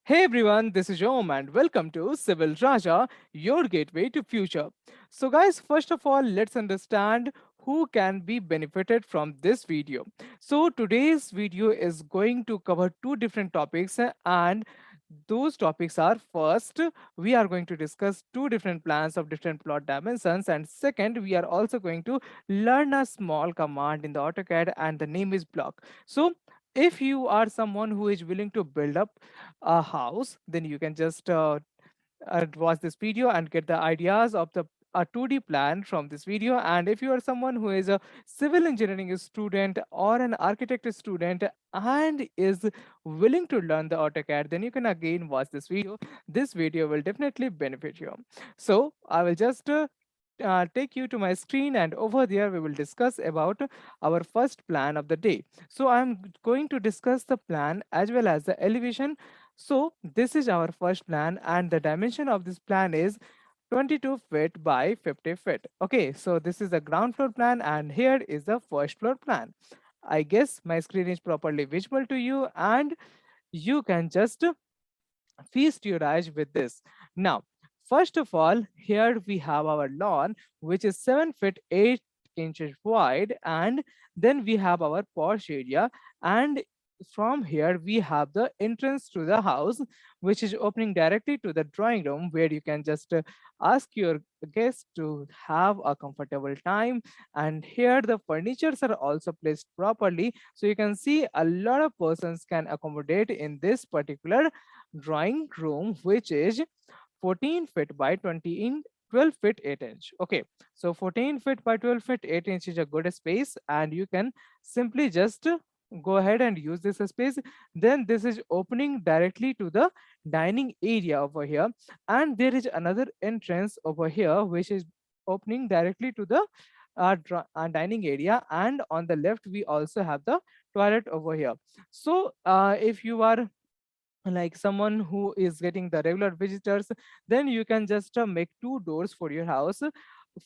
Hey everyone, this is Om and welcome to Civil Raja, your gateway to future. So guys, first of all, let's understand who can be benefited from this video. So today's video is going to cover two different topics and those topics are first, we are going to discuss two different plans of different plot dimensions, and second, we are also going to learn a small command in the AutoCAD and the name is block. So if you are someone who is willing to build up a house, then you can just watch this video and get the ideas of the a 2D plan from this video. And if you are someone who is a civil engineering student or an architect student and is willing to learn the AutoCAD, then you can again watch this video. This video will definitely benefit you. So I will just take you to my screen, and over there we will discuss about our first plan of the day. So I'm going to discuss the plan as well as the elevation. So this is our first plan and the dimension of this plan is 22 feet by 50 feet. Okay, so this is the ground floor plan and here is the first floor plan. I guess my screen is properly visible to you and you can just feast your eyes with this. Now, first of all, here we have our lawn, which is 7 feet 8 inches wide, and then we have our porch area, and from here we have the entrance to the house, which is opening directly to the drawing room, where you can just ask your guests to have a comfortable time. And here the furnitures are also placed properly, so you can see a lot of persons can accommodate in this particular drawing room, which is 14 feet by 20 in 12 feet 8 inch. Okay, so 14 feet by 12 feet 8 inch is a good space, and you can simply just go ahead and use this space. Then this is opening directly to the dining area over here, and there is another entrance over here which is opening directly to the dining area, and on the left we also have the toilet over here. So if you are like someone who is getting the regular visitors, then you can just make two doors for your house.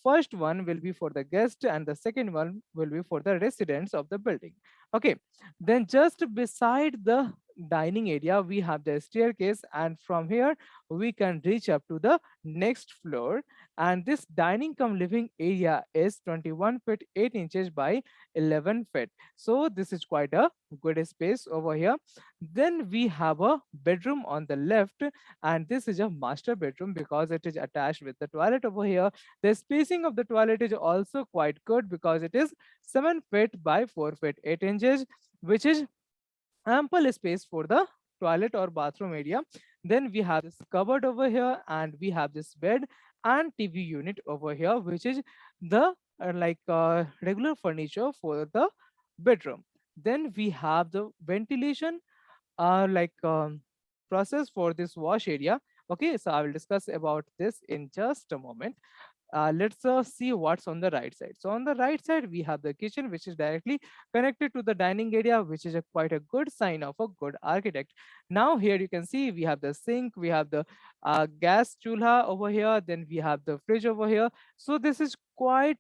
First one will be for the guest and the second one will be for the residents of the building. Okay, then just beside the dining area we have the staircase, and from here we can reach up to the next floor. And this dining come living area is 21 feet 8 inches by 11 feet, so this is quite a good space over here. Then we have a bedroom on the left, and this is a master bedroom because it is attached with the toilet over here. The spacing of the toilet is also quite good because it is 7 feet by 4 feet 8 inches, which is ample space for the toilet or bathroom area. Then we have this cupboard over here, and we have this bed and TV unit over here, which is the regular furniture for the bedroom. Then we have the ventilation process for this wash area. Okay, so I will discuss about this in just a moment. Let's see what's on the right side. So on the right side, we have the kitchen, which is directly connected to the dining area, which is a quite a good sign of a good architect. Now here you can see we have the sink, we have the gas chulha over here, then we have the fridge over here. So this is quite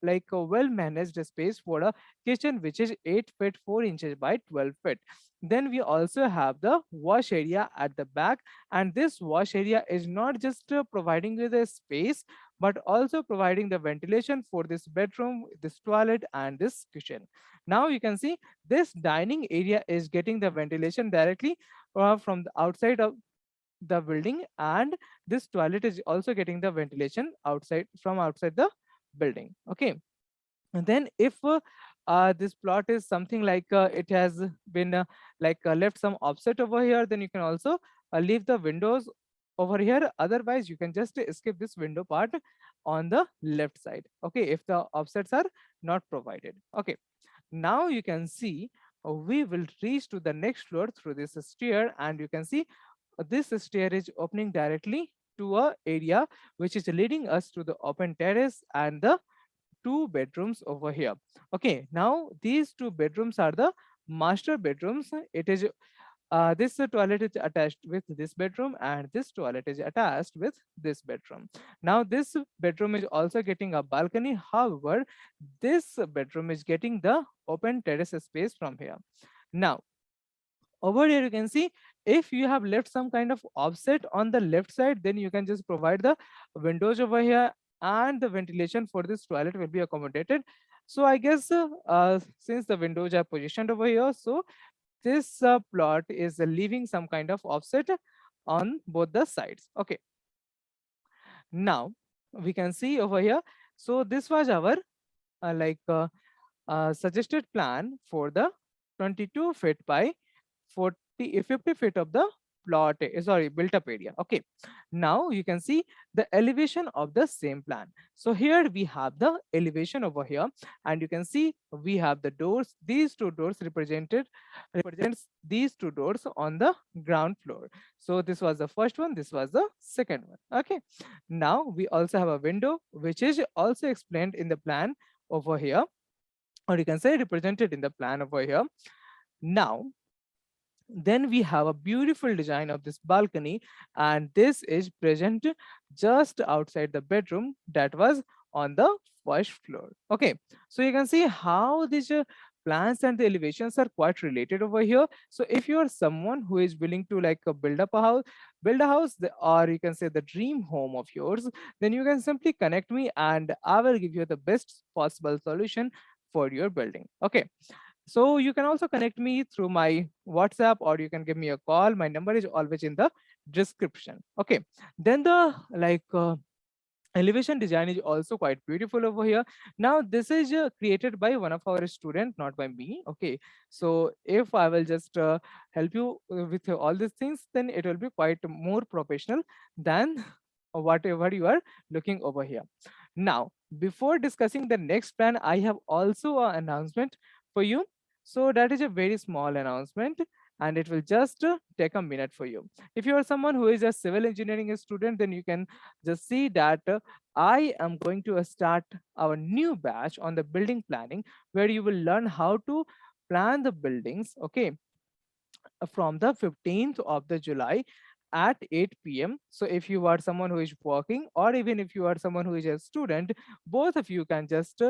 like a well managed space for a kitchen, which is 8 feet 4 inches by 12 feet. Then we also have the wash area at the back, and this wash area is not just providing you the space but also providing the ventilation for this bedroom, this toilet, and this kitchen. Now you can see this dining area is getting the ventilation directly from the outside of the building, and this toilet is also getting the ventilation outside from outside the building. Okay, and then if this plot is something like it has been left some offset over here, then you can also leave the windows over here. Otherwise, you can just skip this window part on the left side. Okay, if the offsets are not provided. Okay, now you can see we will reach to the next floor through this stair, and you can see this stair is opening directly to a area which is leading us to the open terrace and the two bedrooms over here. Okay, now these two bedrooms are the master bedrooms. It is this toilet is attached with this bedroom, and this toilet is attached with this bedroom. Now this bedroom is also getting a balcony. However, this bedroom is getting the open terrace space from here. Now Over here you can see, if you have left some kind of offset on the left side, then you can just provide the windows over here, and the ventilation for this toilet will be accommodated. So I guess since the windows are positioned over here, so this plot is leaving some kind of offset on both the sides. Okay, now we can see over here, so this was our suggested plan for the 22 feet by 50 feet of the plot, sorry, built up area. Okay, now you can see the elevation of the same plan. So here we have the elevation over here, and you can see we have the doors. These two doors represents these two doors on the ground floor. So this was the first one, this was the second one. Okay, now we also have a window, which is also explained in the plan over here, or you can say represented in the plan over here. Now then we have a beautiful design of this balcony, and this is present just outside the bedroom that was on the first floor. Okay, so you can see how these plans and the elevations are quite related over here. So if you are someone who is willing to build a house, or you can say the dream home of yours, then you can simply connect me and I will give you the best possible solution for your building. Okay, so you can also connect me through my WhatsApp, or you can give me a call. My number is always in the description. Okay. Then the elevation design is also quite beautiful over here. Now this is created by one of our student, not by me. Okay. So if I will just help you with all these things, then it will be quite more professional than whatever you are looking over here. Now, before discussing the next plan, I have also an announcement for you. So that is a very small announcement, and it will just take a minute for you. If you are someone who is a civil engineering student, then you can just see that I am going to start our new batch on the building planning, where you will learn how to plan the buildings, okay, from the 15th of the July at 8 p.m. So if you are someone who is working, or even if you are someone who is a student, both of you can just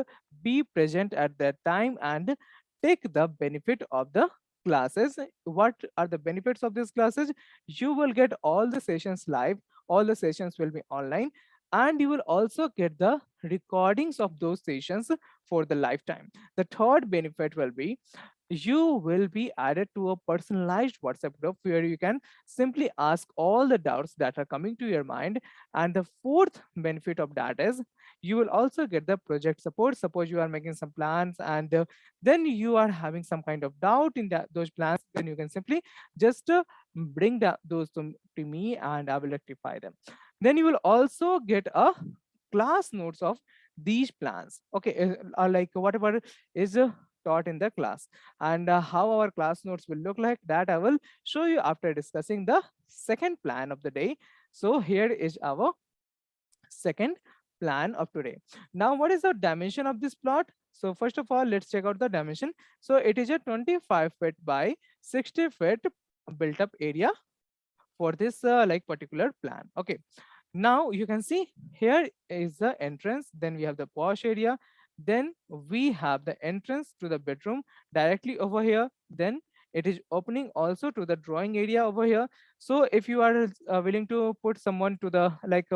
be present at that time and take the benefit of the classes. What are the benefits of these classes? You will get all the sessions live, all the sessions will be online, and you will also get the recordings of those sessions for the lifetime. The third benefit will be, you will be added to a personalized WhatsApp group where you can simply ask all the doubts that are coming to your mind. And the fourth benefit of that is, you will also get the project support. Suppose you are making some plans, and then you are having some kind of doubt in those plans, then you can simply just bring those to me, and I will rectify them. Then you will also get a class notes of these plans. Okay, like whatever is taught in the class, and how our class notes will look like, that I will show you after discussing the second plan of the day. So here is our second plan of today. Now, what is the dimension of this plot? So first of all, let's check out the dimension. So it is a 25 feet by 60 feet built up area for this particular plan. Okay, now you can see here is the entrance, then we have the posh area, then we have the entrance to the bedroom directly over here, then it is opening also to the drawing area over here. So if you are willing to put someone to the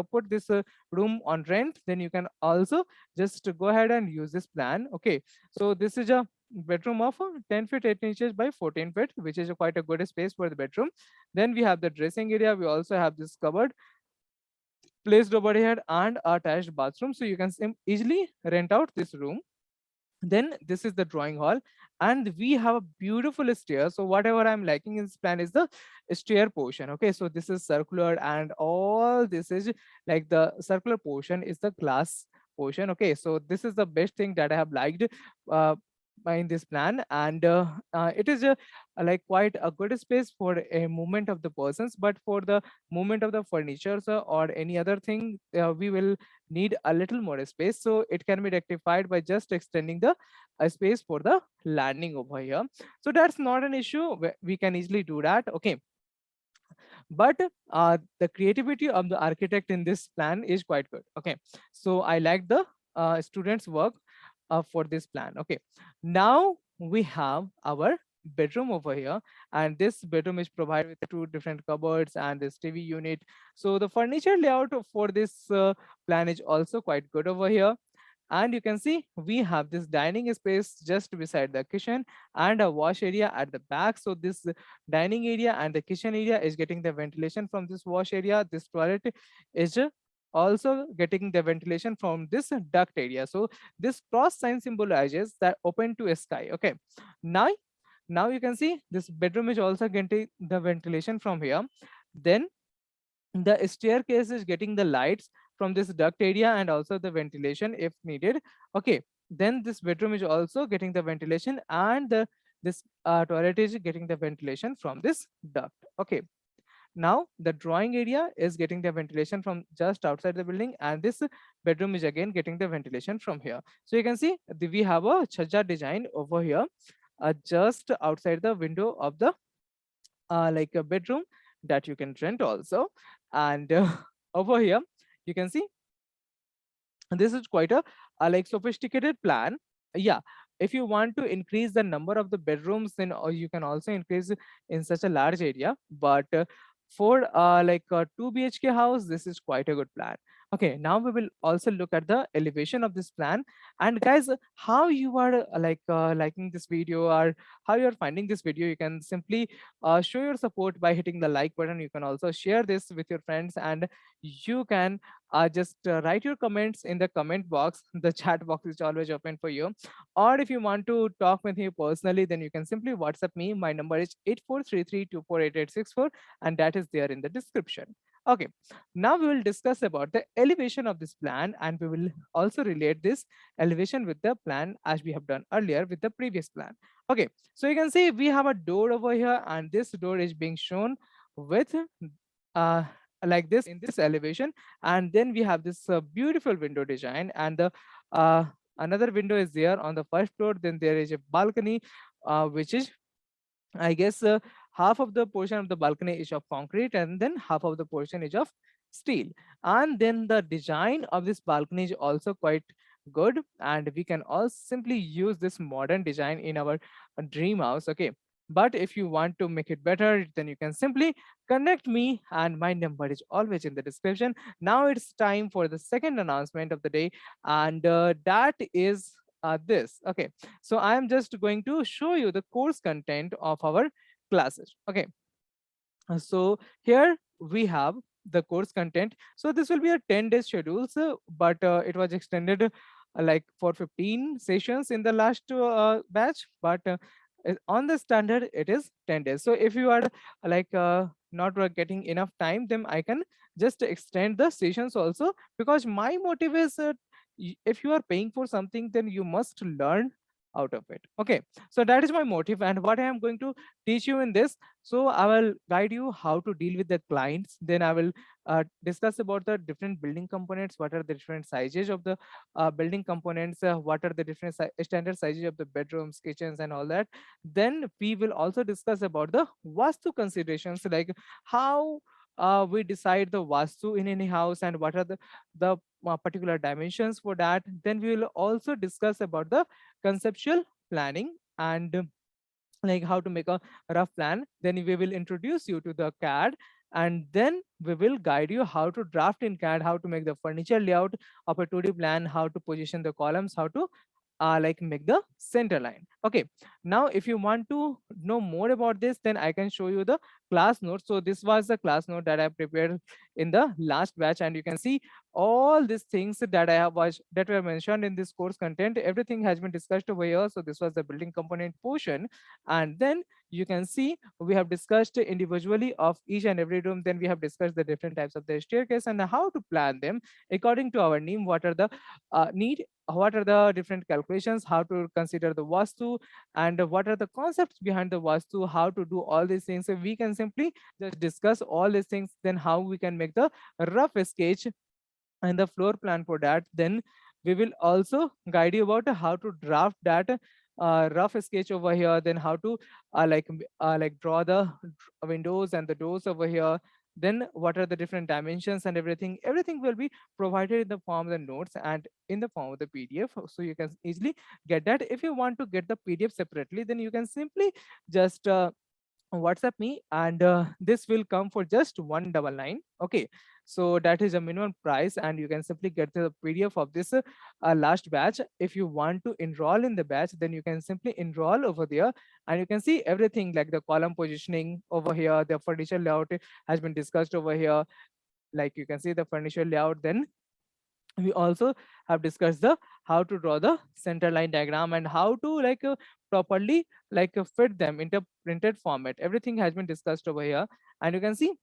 put this room on rent, then you can also just go ahead and use this plan. Okay, so this is a bedroom of 10 feet 8 inches by 14 feet, which is quite a good space for the bedroom. Then we have the dressing area, we also have this cupboard placed over here, and attached bathroom, so you can easily rent out this room. Then this is the drawing hall, and we have a beautiful stair. So whatever I'm liking in this plan is the stair portion. Okay, so this is circular, and all this is like the circular portion is the glass portion. Okay, so this is the best thing that I have liked uh, in this plan, and it is like quite a good space for a movement of the persons, but for the movement of the furniture or any other thing, we will need a little more space. So it can be rectified by just extending the space for the landing over here. So that's not an issue. We can easily do that. Okay, but the creativity of the architect in this plan is quite good. Okay, so I like the students work for this plan. Okay, now we have our bedroom over here, and this bedroom is provided with two different cupboards and this TV unit. So the furniture layout for this plan is also quite good over here. And you can see we have this dining space just beside the kitchen and a wash area at the back. So this dining area and the kitchen area is getting the ventilation from this wash area. This toilet is also getting the ventilation from this duct area. So this cross sign symbolizes that open to a sky. Okay, now you can see this bedroom is also getting the ventilation from here. Then the staircase is getting the lights from this duct area and also the ventilation if needed. Okay, then this bedroom is also getting the ventilation, and this toilet is getting the ventilation from this duct. Okay, now the drawing area is getting the ventilation from just outside the building, and this bedroom is again getting the ventilation from here. So you can see we have a chhaja design over here, just outside the window of the like a bedroom that you can rent also. And over here you can see this is quite a like sophisticated plan. Yeah, if you want to increase the number of the bedrooms, then you can also increase in such a large area. But for like a 2 BHK house, this is quite a good plan. Okay, now we will also look at the elevation of this plan. And guys, how you are like liking this video, or how you are finding this video, you can simply show your support by hitting the like button. You can also share this with your friends, and you can just write your comments in the comment box. The chat box is always open for you. Or if you want to talk with me personally, then you can simply WhatsApp me. My number is 8433248864, and that is there in the description. Okay, now we will discuss about the elevation of this plan, and we will also relate this elevation with the plan as we have done earlier with the previous plan. Okay, so you can see we have a door over here, and this door is being shown with uh, like this in this elevation. And then we have this beautiful window design, and the uh, another window is there on the first floor. Then there is a balcony, which is, I guess, half of the portion of the balcony is of concrete, and then half of the portion is of steel. And then the design of this balcony is also quite good, and we can all simply use this modern design in our dream house. Okay, but if you want to make it better, then you can simply connect me, and my number is always in the description. Now it's time for the second announcement of the day, and that is this. Okay, so I am just going to show you the course content of our classes. Okay, so here we have the course content. So this will be a 10-day schedule, but it was extended like for 15 sessions in the last batch. But on the standard, it is 10 days. So if you are like not getting enough time, then I can just extend the sessions also, because my motive is if you are paying for something, then you must learn out of it. Okay, so that is my motive, and what I am going to teach you in this. So I will guide you how to deal with the clients. Then I will discuss about the different building components, what are the different sizes of the building components, what are the different standard sizes of the bedrooms, kitchens, and all that. Then we will also discuss about the vastu considerations, like how we decide the vastu in any house, and what are the particular dimensions for that. Then we will also discuss about the conceptual planning, and like how to make a rough plan. Then we will introduce you to the CAD, and then we will guide you how to draft in CAD, how to make the furniture layout of a 2D plan, how to position the columns, how to like make the center line. Okay, now if you want to know more about this, then I can show you the class notes. So this was the class note that I prepared in the last batch, and you can see all these things that I have watched that were mentioned in this course content. Everything has been discussed over here. So this was the building component portion, and then you can see we have discussed individually of each and every room. Then we have discussed the different types of the staircase and how to plan them according to our name, what are the need, what are the different calculations, how to consider the vastu, and what are the concepts behind the vastu, how to do all these things. So we can simply just discuss all these things, then how we can make the rough sketch and the floor plan for that. Then we will also guide you about how to draft that rough sketch over here, then how to like draw the windows and the doors over here. then what are the different dimensions and everything will be provided in the form of the notes and in the form of the PDF, so you can easily get that. If you want to get the PDF separately, then you can simply just WhatsApp me, and this will come for just 199. Okay, so that is a minimum price, and you can simply get the PDF of this last batch. If you want to enroll in the batch, then you can simply enroll over there, and you can see everything like the column positioning over here. The furniture layout has been discussed over here. Like you can see the furniture layout. Then we also have discussed the how to draw the center line diagram and how to properly fit them into printed format. Everything has been discussed over here, and you can see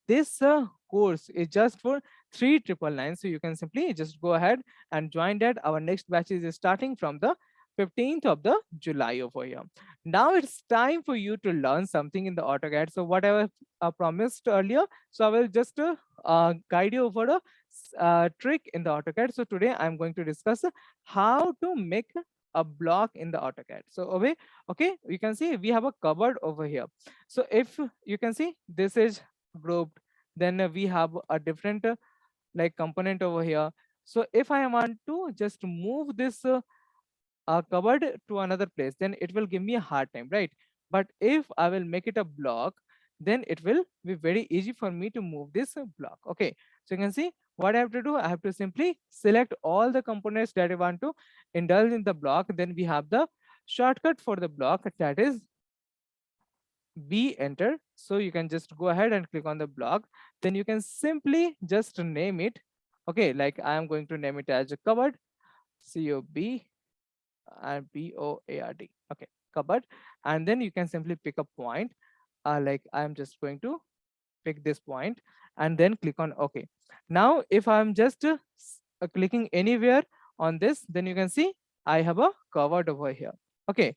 this course is just for 3,999, so you can simply just go ahead and join that. Our next batch is starting from the 15th of the July over here. Now it's time for you to learn something in the AutoCAD. So what I promised earlier, so I will just guide you over a trick in the AutoCAD. So today I'm going to discuss how to make a block in the AutoCAD. So okay, you can see we have a cupboard over here. So if you can see, this is grouped, then we have a different component over here. So if I want to just move this cupboard to another place, then it will give me a hard time, right? But if I will make it a block, then it will be very easy for me to move this block. Okay, so you can see what I have to do. I have to simply select all the components that I want to indulge in the block. Then we have the shortcut for the block, that is B enter. So you can just go ahead and click on the block. Then you can simply just name it. Okay, like I am going to name it as a cupboard, COB and BOARD. Okay, cupboard. And then you can simply pick a point. Like I'm just going to pick this point and then click on OK. Now, if I'm just clicking anywhere on this, then you can see I have a cupboard over here. Okay,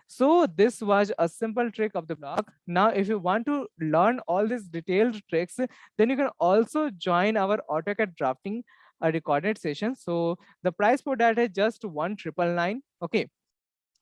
so this was a simple trick of the block. Now, if you want to learn all these detailed tricks, then you can also join our AutoCAD drafting recorded session. So the price for that is just 1,999. Okay,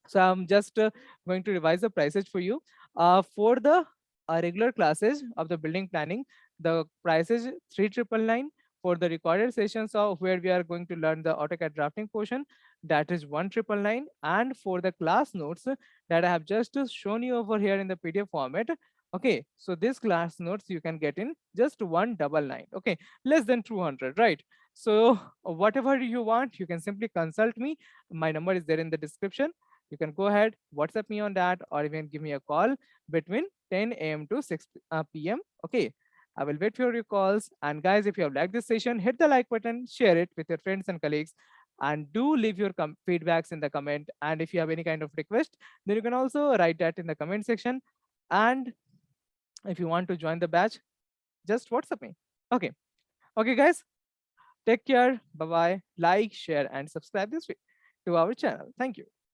so I'm just going to revise the prices for you. For the regular classes of the building planning, the price is 3,999. For the recorded sessions of where we are going to learn the AutoCAD drafting portion, that is 1,999. And for the class notes that I have just shown you over here in the PDF format, okay, so this class notes you can get in just 199. Okay, less than 200, right? So whatever you want, you can simply consult me. My number is there in the description. You can go ahead, WhatsApp me on that, or even give me a call between 10 a.m. to 6 p.m. Okay, I will wait for your calls. And guys, if you have liked this session, hit the like button, share it with your friends and colleagues, and do leave your feedbacks in the comment. And if you have any kind of request, then you can also write that in the comment section. And if you want to join the batch, just WhatsApp me. Okay, okay, guys, take care. Bye bye. Like, share, and subscribe this to our channel. Thank you.